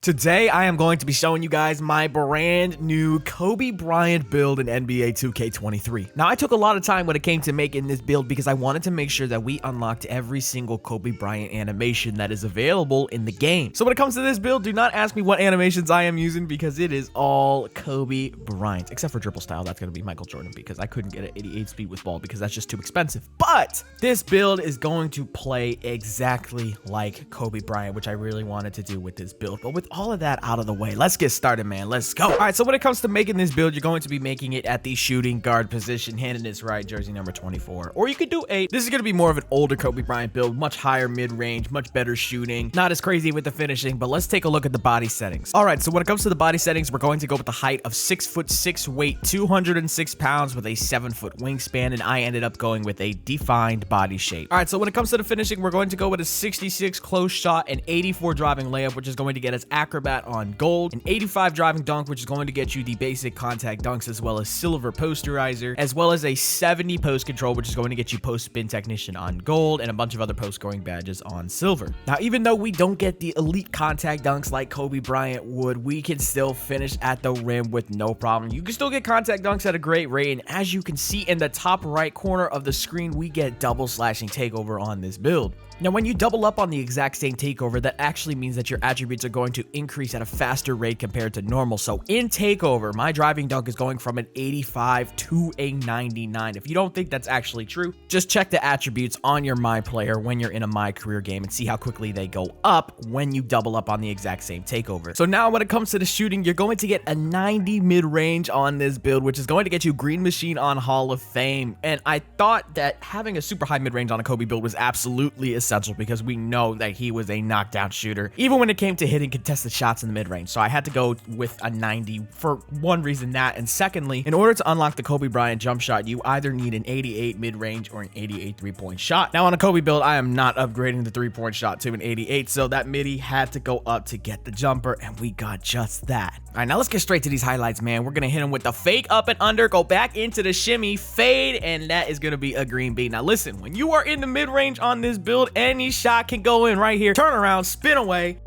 Today, I am going to be showing you guys my brand new Kobe Bryant build in NBA 2K23. Now, I took a lot of time when it came to making this build because I wanted to make sure that we unlocked every single Kobe Bryant animation that is available in the game. So when it comes to this build, do not ask me what animations I am using because it is all Kobe Bryant, except for dribble style. That's going to be Michael Jordan because I couldn't get an 88 speed with ball because that's just too expensive. But this build is going to play exactly like Kobe Bryant, which I really wanted to do with this build. But with all of that out of the way, let's get started, man. Let's go. All right, so when it comes to making this build, you're going to be making it at the shooting guard position, hand in his right, jersey number 24, or you could do 8. This is going to be more of an older Kobe Bryant build, much higher mid-range, much better shooting, not as crazy with the finishing, but let's take a look at the body settings. All right, so when it comes to the body settings, we're going to go with the height of 6'6", weight 206 pounds with a 7-foot wingspan, and I ended up going with a defined body shape. All right, so when it comes to the finishing, we're going to go with a 66 close shot, an 84 driving layup, which is going to get us acrobat on gold, an 85 driving dunk, which is going to get you the basic contact dunks as well as silver posterizer, as well as a 70 post control, which is going to get you post spin technician on gold, and a bunch of other post scoring badges on silver. Now, even though we don't get the elite contact dunks like Kobe Bryant would, we can still finish at the rim with no problem. You can still get contact dunks at a great rate, and as you can see in the top right corner of the screen, we get double slashing takeover on this build. Now, when you double up on the exact same takeover, that actually means that your attributes are going to increase at a faster rate compared to normal. So in takeover, my driving dunk is going from an 85 to a 99. If you don't think that's actually true, just check the attributes on your My Player when you're in a My Career game and see how quickly they go up when you double up on the exact same takeover. So now when it comes to the shooting, you're going to get a 90 mid-range on this build, which is going to get you Green Machine on Hall of Fame. And I thought that having a super high mid-range on a Kobe build was absolutely essential because we know that he was a knockdown shooter, even when it came to hitting contested shots in the mid-range. So I had to go with a 90 for one reason, that, and secondly, in order to unlock the Kobe Bryant jump shot, you either need an 88 mid-range or an 88 three-point shot. Now on a Kobe build, I am not upgrading the three-point shot to an 88, so that midi had to go up to get the jumper, and we got just that. All right, now let's get straight to these highlights, man. We're gonna hit him with the fake up and under, go back into the shimmy, fade, and that is gonna be a green bean. Now listen, when you are in the mid-range on this build, any shot can go in right here, turn around, spin away,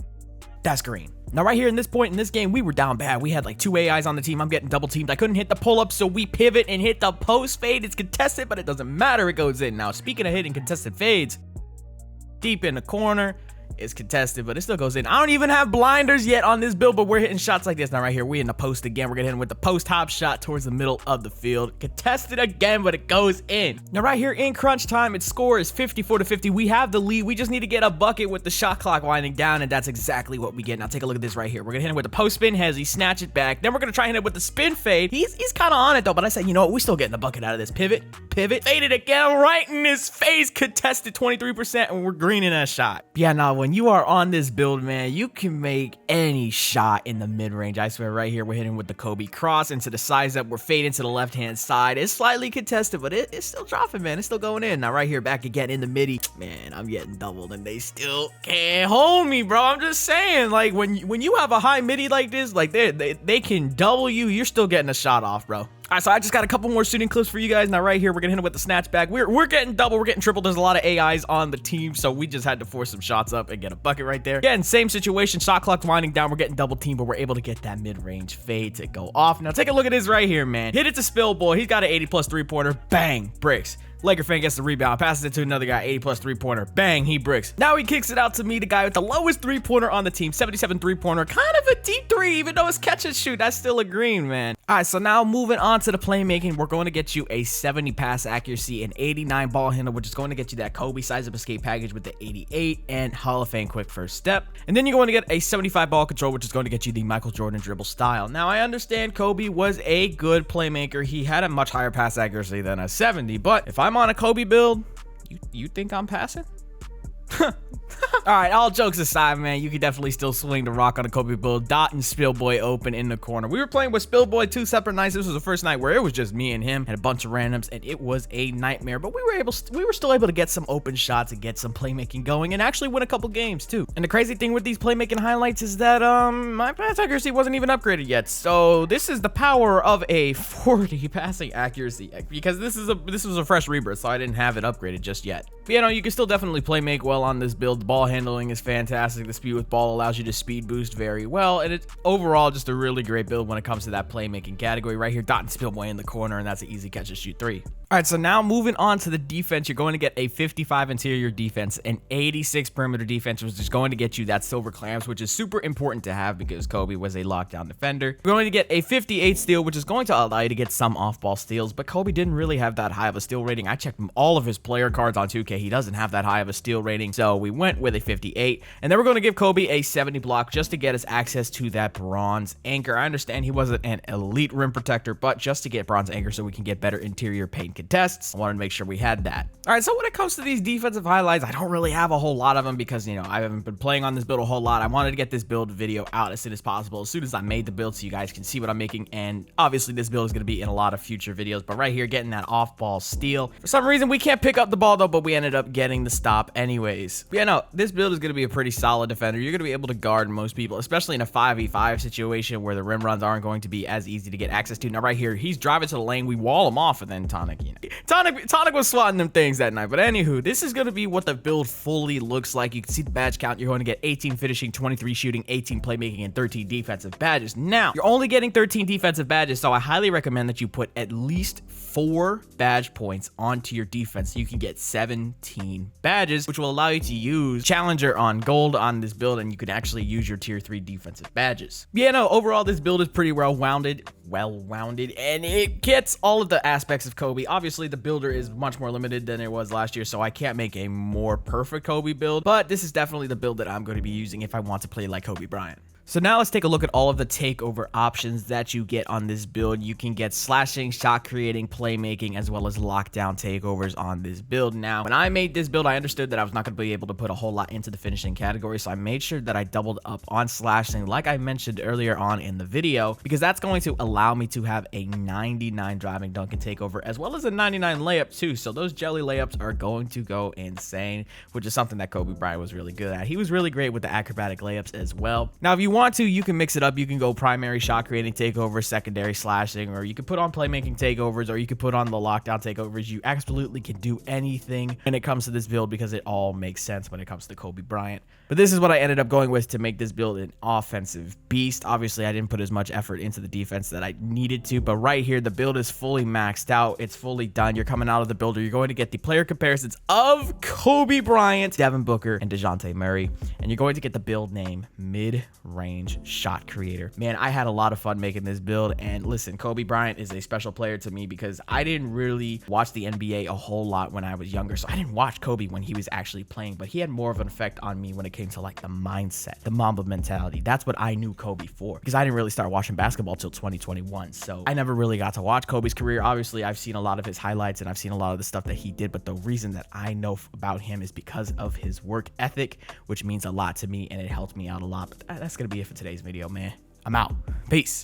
that's green. Now right here in this point in this game, we were down bad. We had like 2 AIs on the team. I'm getting double teamed. I couldn't hit the pull up, so we pivot and hit the post fade. It's contested, but it doesn't matter, it goes in. Now speaking of hitting contested fades, deep in the corner, it's contested, but it still goes in. I don't even have blinders yet on this build, but we're hitting shots like this. Now right here, we in the post again. We're gonna hit him with the post hop shot towards the middle of the field. Contested again, but it goes in. Now right here in crunch time, its score is 54-50. We have the lead. We just need to get a bucket with the shot clock winding down, and that's exactly what we get. Now take a look at this right here. We're gonna hit him with the post spin hezzy, snatch it back. Then we're gonna try and hit it with the spin fade. He's kind of on it though, but I said, you know what? We're still getting the bucket out of this. Pivot, faded again, right in his face. Contested 23%, and we're greening that shot. Yeah, now when you are on this build, man, you can make any shot in the mid-range. I swear, right here, we're hitting with the Kobe cross into the size up. We're fading to the left-hand side. It's slightly contested, but it's still dropping, man. It's still going in. Now, right here, back again in the midi. Man, I'm getting doubled, and they still can't hold me, bro. I'm just saying, like, when you have a high midi like this, like, they can double you. You're still getting a shot off, bro. All right, so I just got a couple more shooting clips for you guys. Now, right here, we're gonna hit him with the snatchback. We're getting double, we're getting triple. There's a lot of AIs on the team, so we just had to force some shots up and get a bucket right there. Again, same situation, shot clock winding down. We're getting double team, but we're able to get that mid-range fade to go off. Now, take a look at this right here, man. Hit it to Spill Boy. He's got an 80+ three-pointer. Bang, bricks. Laker fan gets the rebound, passes it to another guy, 80+ three-pointer. Bang, he bricks. Now he kicks it out to me, the guy with the lowest three-pointer on the team, 77 three-pointer. Kind of a deep three, even though it's catch and shoot. That's still a green, man. All right, so now moving on to the playmaking, we're going to get you a 70 pass accuracy, an 89 ball handle, which is going to get you that Kobe size up escape package with the 88 and Hall of Fame quick first step. And then you're going to get a 75 ball control, which is going to get you the Michael Jordan dribble style. Now, I understand Kobe was a good playmaker. He had a much higher pass accuracy than a 70, but if I'm on a Kobe build, you think I'm passing? All right, all jokes aside, man, you could definitely still swing the rock on a Kobe build. Dot and Spillboy open in the corner. We were playing with Spillboy 2 separate nights. This was the first night where it was just me and him and a bunch of randoms, and it was a nightmare. But we were still able to get some open shots and get some playmaking going, and actually win a couple games too. And the crazy thing with these playmaking highlights is that my pass accuracy wasn't even upgraded yet. So this is the power of a 40 passing accuracy, because this was a fresh rebirth, so I didn't have it upgraded just yet. But you know, you can still definitely play make well on this build. The ball handling is fantastic. The speed with ball allows you to speed boost very well, and it's overall just a really great build when it comes to that playmaking category. Right here, dot and spill way in the corner, and that's an easy catch to shoot three. All right, so now moving on to the defense, you're going to get a 55 interior defense, an 86 perimeter defense, which is going to get you that silver clamps, which is super important to have because Kobe was a lockdown defender. You're going to get a 58 steal, which is going to allow you to get some off-ball steals, but Kobe didn't really have that high of a steal rating. I checked all of his player cards on 2K. He doesn't have that high of a steal rating, so we went with a 58, and then we're going to give Kobe a 70 block just to get us access to that bronze anchor. I understand he wasn't an elite rim protector, but just to get bronze anchor so we can get better interior paint contests, I wanted to make sure we had that. All right, so when it comes to these defensive highlights, I don't really have a whole lot of them because, you know, I haven't been playing on this build a whole lot. I wanted to get this build video out as soon as possible, as soon as I made the build so you guys can see what I'm making, and obviously this build is going to be in a lot of future videos, but right here, getting that off-ball steal. For some reason, we can't pick up the ball though, but we ended up getting the stop anyways. But yeah, no, this build is going to be a pretty solid defender. You're going to be able to guard most people, especially in a 5v5 situation where the rim runs aren't going to be as easy to get access to. Now right here, he's driving to the lane, we wall him off, and then Tonic, you know, Tonic was swatting them things that night. But anywho, this is going to be what the build fully looks like. You can see the badge count. You're going to get 18 finishing, 23 shooting, 18 playmaking, and 13 defensive badges. Now, you're only getting 13 defensive badges, so I highly recommend that you put at least 4 badge points onto your defense so you can get 17 badges, which will allow you to use Challenger on gold on this build, and you can actually use your tier 3 defensive badges. Yeah, no, overall, this build is pretty well-rounded, and it gets all of the aspects of Kobe. Obviously, the builder is much more limited than it was last year, so I can't make a more perfect Kobe build, but this is definitely the build that I'm going to be using if I want to play like Kobe Bryant. So now let's take a look at all of the takeover options that you get on this build. You can get slashing, shot creating, playmaking, as well as lockdown takeovers on this build. Now, when I made this build, I understood that I was not going to be able to put a whole lot into the finishing category, so I made sure that I doubled up on slashing, like I mentioned earlier on in the video, because that's going to allow me to have a 99 driving dunk and takeover, as well as a 99 layup too. So those jelly layups are going to go insane, which is something that Kobe Bryant was really good at. He was really great with the acrobatic layups as well. Now, if you want to, you can mix it up. You can go primary shot creating takeovers, secondary slashing, or you can put on playmaking takeovers, or you can put on the lockdown takeovers. You absolutely can do anything when it comes to this build because it all makes sense when it comes to Kobe Bryant. But this is what I ended up going with to make this build an offensive beast. Obviously, I didn't put as much effort into the defense that I needed to, but right here, the build is fully maxed out. It's fully done. You're coming out of the builder. You're going to get the player comparisons of Kobe Bryant, Devin Booker, and DeJounte Murray, and you're going to get the build name Mid-Range Shot Creator. Man, I had a lot of fun making this build, and listen, Kobe Bryant is a special player to me because I didn't really watch the NBA a whole lot when I was younger, so I didn't watch Kobe when he was actually playing, but he had more of an effect on me when it came to like the mindset, the Mamba mentality. That's what I knew Kobe for, because I didn't really start watching basketball till 2021, so I never really got to watch Kobe's career. Obviously, I've seen a lot of his highlights and I've seen a lot of the stuff that he did, but the reason that I know about him is because of his work ethic, which means a lot to me and it helped me out a lot. But that's gonna be it for today's video, man. I'm out. Peace.